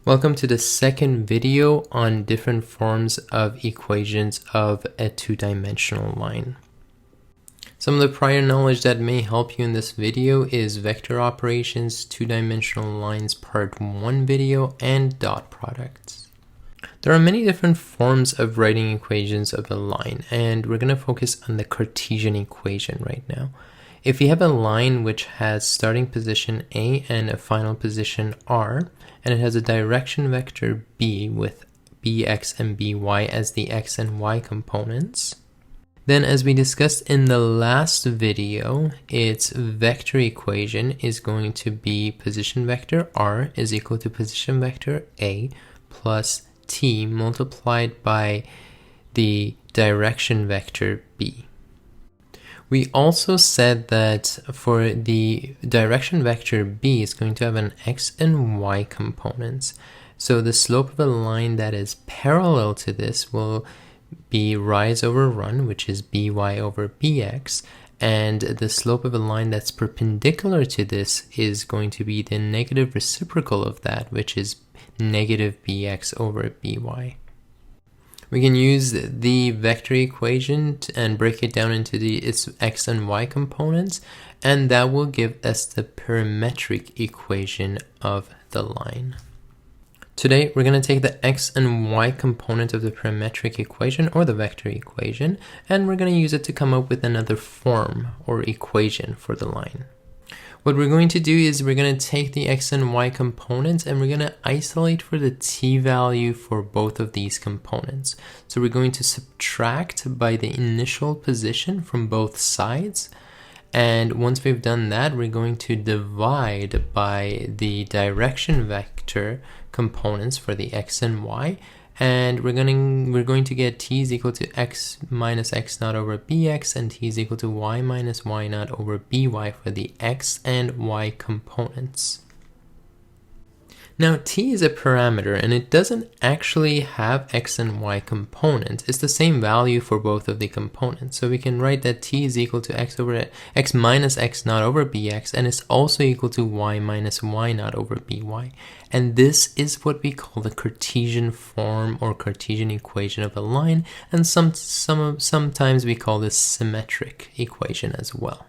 Welcome to the second video on different forms of equations of a two-dimensional line. Some of the prior knowledge that may help you in this video is vector operations, two-dimensional lines part 1 video, and dot products. There are many different forms of writing equations of a line, and we're going to focus on the Cartesian equation right now. If you have a line which has starting position A and a final position R, and it has a direction vector B with bx and by as the x and y components, then as we discussed in the last video, its vector equation is going to be position vector R is equal to position vector A plus t multiplied by the direction vector B. We also said that for the direction vector B is going to have an x and y components. So the slope of a line that is parallel to this will be rise over run, which is by over bx, and the slope of a line that's perpendicular to this is going to be the negative reciprocal of that, which is negative bx over by. We can use the vector equation and break it down into its x and y components, and that will give us the parametric equation of the line. Today, we're going to take the x and y component of the parametric equation or the vector equation, and we're going to use it to come up with another form or equation for the line. What we're going to do is we're going to take the x and y components and we're going to isolate for the t value for both of these components. So we're going to subtract by the initial position from both sides. And once we've done that, we're going to divide by the direction vector components for the x and y. And we're going to get t is equal to x minus x naught over bx, and t is equal to y minus y naught over by for the x and y components. Now t is a parameter and it doesn't actually have x and y components. It's the same value for both of the components. So we can write that t is equal to x minus x naught over bx, and it's also equal to y minus y naught over by. And this is what we call the Cartesian form or Cartesian equation of a line, and sometimes we call this symmetric equation as well.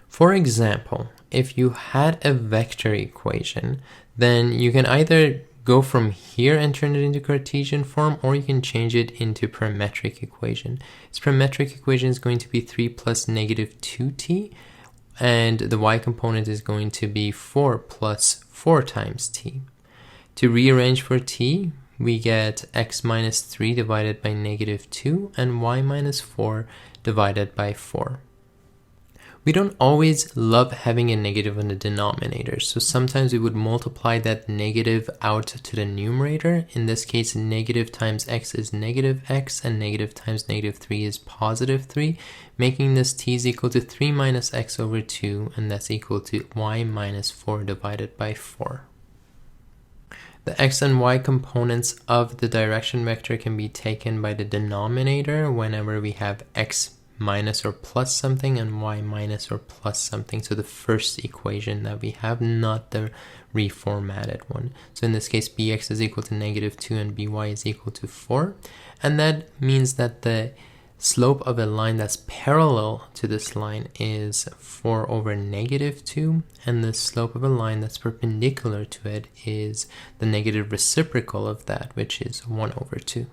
For example, if you had a vector equation, then you can either go from here and turn it into Cartesian form, or you can change it into parametric equation. Its parametric equation is going to be 3 plus negative 2t, and the y component is going to be 4 plus 4 times t. To rearrange for t, we get x minus 3 divided by negative 2 and y minus 4 divided by 4. We don't always love having a negative on the denominator, so sometimes we would multiply that negative out to the numerator. In this case, negative times x is negative x, and negative times negative 3 is positive 3, making this t is equal to 3 minus x over 2, and that's equal to y minus 4 divided by 4. The x and y components of the direction vector can be taken by the denominator whenever we have x minus or plus something and y minus or plus something. So the first equation that we have, not the reformatted one. So in this case, bx is equal to negative 2 and by is equal to 4. And that means that the slope of a line that's parallel to this line is 4 over negative 2, and the slope of a line that's perpendicular to it is the negative reciprocal of that, which is 1 over 2.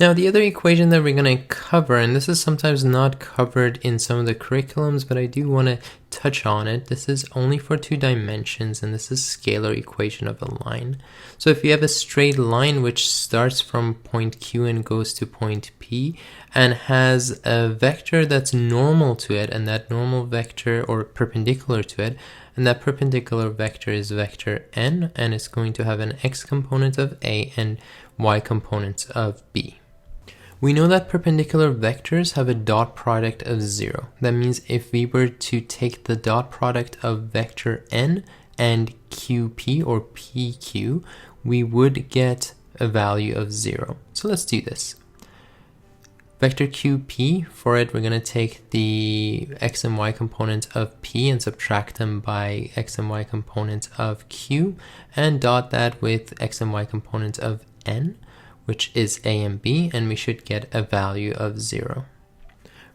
Now the other equation that we're going to cover, and this is sometimes not covered in some of the curriculums, but I do want to touch on it. This is only for 2 dimensions, and this is scalar equation of a line. So if you have a straight line which starts from point Q and goes to point P and has a vector that's normal to it, and that normal vector or perpendicular to it, and that perpendicular vector is vector n, and it's going to have an x component of A and y components of B. We know that perpendicular vectors have a dot product of 0. That means if we were to take the dot product of vector n and qp or pq, we would get a value of 0. So let's do this. Vector qp, for it, we're going to take the x and y components of p and subtract them by x and y components of q, and dot that with x and y components of n, which is a and b, and we should get a value of 0.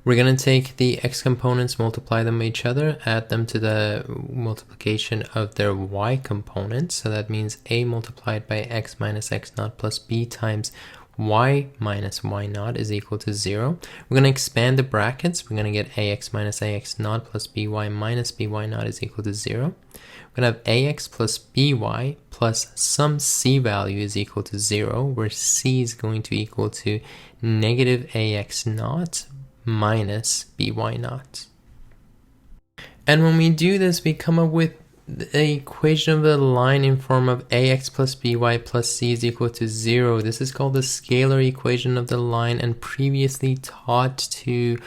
We're going to take the x components, multiply them with each other, add them to the multiplication of their y components. So that means a multiplied by x minus x naught plus b times y minus y naught is equal to 0. We're going to expand the brackets. We're going to get ax minus ax naught plus by minus by naught is equal to 0. We're going to have ax plus by plus some c value is equal to 0, where c is going to equal to negative ax naught minus by naught. And when we do this, we come up with the equation of the line in form of ax plus by plus c is equal to 0. This is called the scalar equation of the line, and previously taught to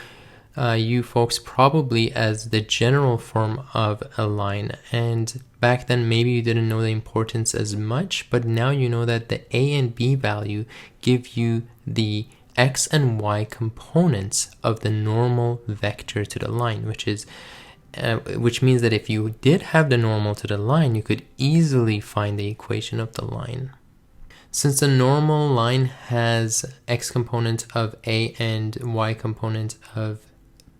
you folks probably as the general form of a line. And back then maybe you didn't know the importance as much, but now you know that the a and b value give you the x and y components of the normal vector to the line, which means that if you did have the normal to the line, you could easily find the equation of the line. Since the normal line has x component of a and y component of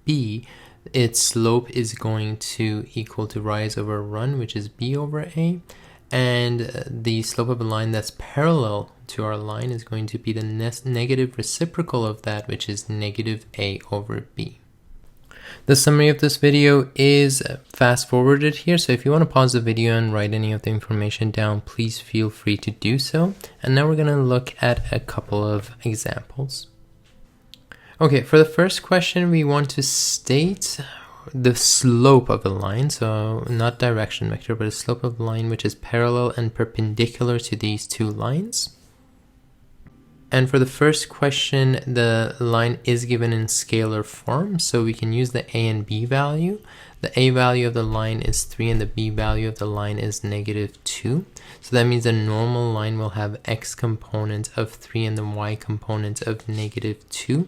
b, its slope is going to equal to rise over run, which is b over a, and the slope of a line that's parallel to our line is going to be the negative reciprocal of that, which is negative a over b. The summary of this video is fast forwarded here, so if you want to pause the video and write any of the information down, please feel free to do so. And now we're going to look at a couple of examples. Okay, for the first question, we want to state the slope of a line, so not direction vector, but a slope of a line which is parallel and perpendicular to these two lines. And for the first question, the line is given in scalar form, so we can use the a and b value. The a value of the line is 3 and the b value of the line is negative 2. So that means the normal line will have x component of 3 and the y component of negative 2.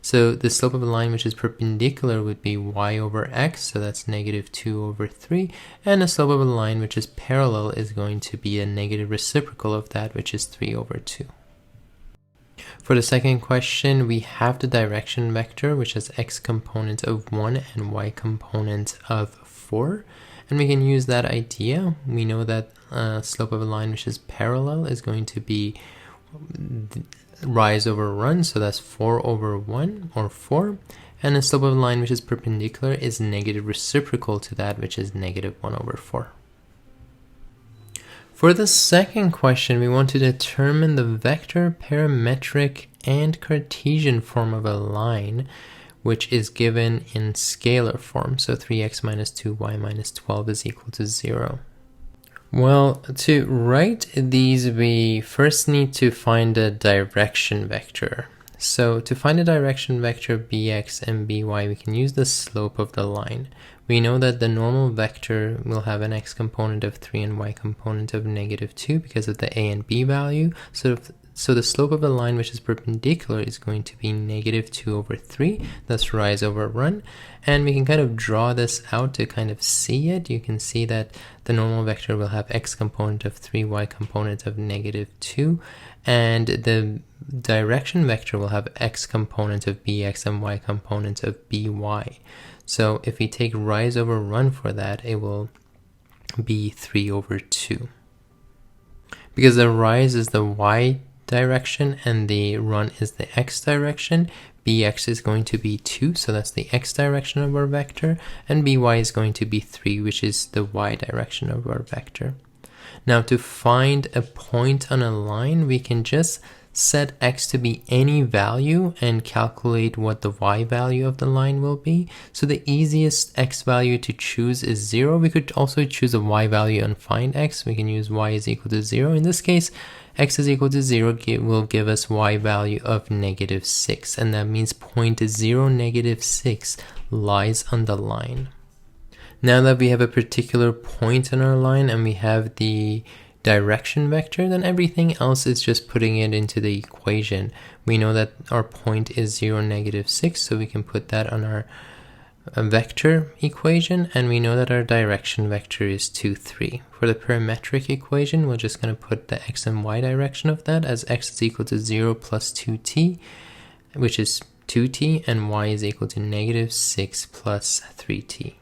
So the slope of a line which is perpendicular would be y over x, so that's negative 2 over 3. And the slope of a line which is parallel is going to be a negative reciprocal of that, which is 3 over 2. For the second question, we have the direction vector, which has x component of 1 and y component of 4. And we can use that idea. We know that slope of a line which is parallel is going to be rise over run, so that's 4 over 1, or 4. And the slope of a line which is perpendicular is negative reciprocal to that, which is negative 1 over 4. For the second question, we want to determine the vector, parametric, and Cartesian form of a line, which is given in scalar form. So 3x minus 2y minus 12 is equal to 0. Well, to write these, we first need to find a direction vector. So to find a direction vector bx and by, we can use the slope of the line. We know that the normal vector will have an x component of 3 and y component of negative 2 because of the a and b value. So the slope of the line which is perpendicular is going to be negative 2 over 3, thus rise over run. And we can kind of draw this out to kind of see it. You can see that the normal vector will have x component of 3, y component of negative 2, and the direction vector will have x component of bx and y component of by. So if we take rise over run for that, it will be 3 over 2. Because the rise is the y direction and the run is the x direction, bx is going to be 2, so that's the x direction of our vector, and by is going to be 3, which is the y direction of our vector. Now to find a point on a line, we can just set x to be any value and calculate what the y value of the line will be. So the easiest x value to choose is 0. We could also choose a y value and find x. We can use y is equal to 0. In this case, x is equal to 0 will give us y value of negative 6, and that means point 0, negative 6 lies on the line. Now that we have a particular point on our line and we have the direction vector, then everything else is just putting it into the equation. We know that our point is 0, -6, so we can put that on our vector equation, and we know that our direction vector is 2, 3. For the parametric equation, we're just going to put the x and y direction of that as x is equal to 0 plus 2t, which is 2t, and y is equal to -6 plus 3t.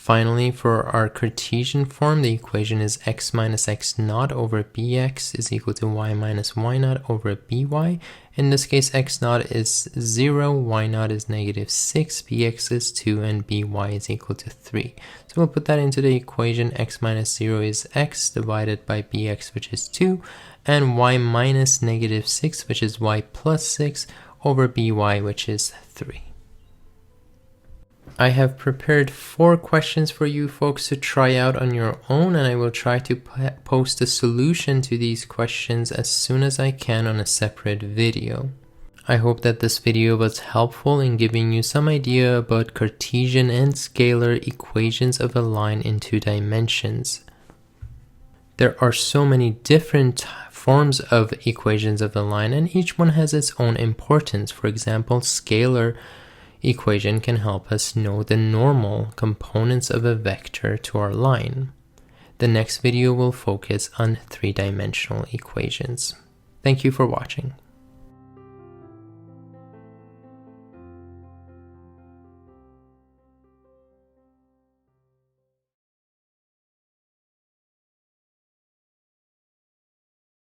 Finally, for our Cartesian form, the equation is x minus x naught over bx is equal to y minus y naught over by. In this case, x naught is 0, y naught is -6, bx is 2, and by is equal to 3. So we'll put that into the equation. X minus 0 is x divided by bx, which is 2, and y minus -6, which is y plus 6, over by, which is 3. I have prepared 4 questions for you folks to try out on your own, and I will try to post a solution to these questions as soon as I can on a separate video. I hope that this video was helpful in giving you some idea about Cartesian and scalar equations of a line in 2 dimensions. There are so many different forms of equations of a line, and each one has its own importance. For example, scalar equation can help us know the normal components of a vector to our line. The next video will focus on 3-dimensional equations. Thank you for watching.